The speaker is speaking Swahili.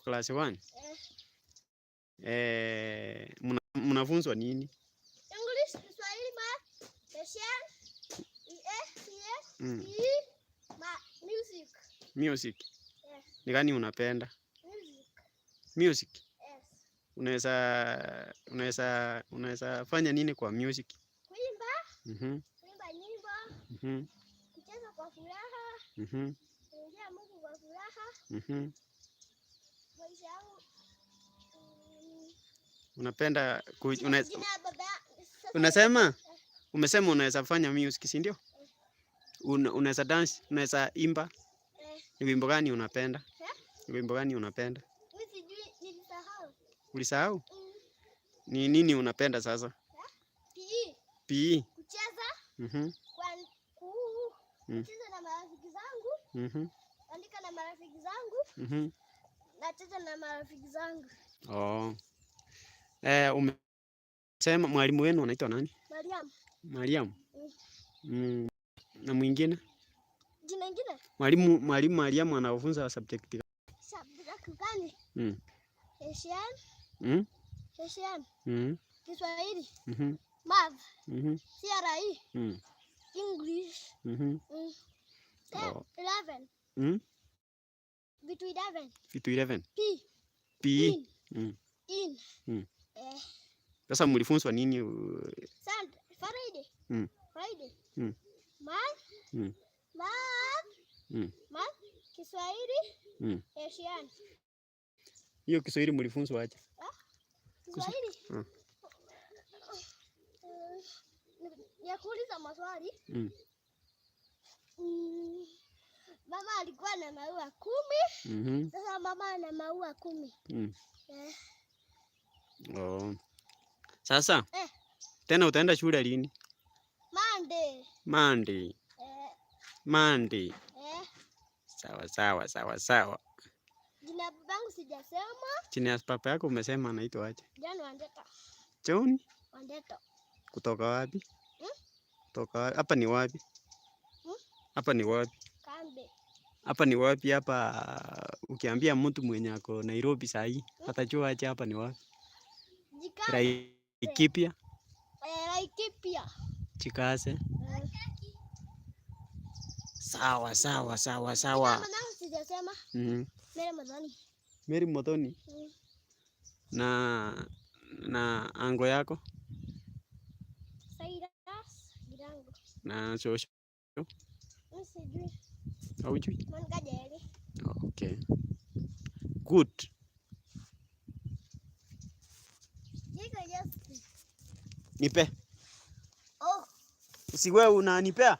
Class 1. Mnafunzwa nini? English, Kiswahili, Math, Persian, music. Music. Yes. Ni gani unapenda? Music. Music. Yes. Unaweza fanya nini kwa music? Kuimba. Kuimba nyimbo. Kucheza kwa furaha. Kuimbia Mungu kwa furaha. Maisha yangu. Unapenda unasema? Umesema unaweza fanya music, si ndio? Unaweza dance, unaweza imba. Ni wimbo gani unapenda? Ni wimbo gani unapenda? Mimi sijui, nilisahau. Ulisahau? Ni nini unapenda sasa? PE. PE. Kucheza. Kucheza na marafiki zangu. Andika na marafiki zangu. Nacheza na marafiki zangu. Oh. Umesema mwalimu wenu anaitwa nani? Mariam. Mariam. Na mwingine? Jina lingine? Mwalimu Mariam anafunza subject gani? Subject gani? Persian. Persian. Kiswahili. Math. CRE. English. 11. Vitu 11. Vitu 11. P. In. Sasa mlifunzwa nini? Friday. Friday. Math. Math. Kiswahili. Persian. Hiyo Kiswahili mlifunzwa aje? Kiswahili. Ya kuuliza maswali. Mama alikuwa na maua 10. Sasa mama ana maua 10. Oh. Sasa tena utaenda shule lini? Monday. Sawa. Jina babangu sijasema. Jina ya papa yako umesema anaitwa aje? John Wandeta. John? Wandeta. Kutoka wapi? Kutoka wapi? Hapa ni wapi? Hapa ni wapi? Kambe. Hapa ni wapi hapa? Ukiambia mtu mwenye ako Nairobi saa hii, atajua aje hapa ni wapi? Laikipia. Laikipia. Chikase. Sawa. Mama sijasema. Mary Modoni. Na ango yako? Saidas Girango. Na shosho? Sijui. Haujui? Mangajeli. Okay. Good. Nipe. Oh. Si wewe unanipea?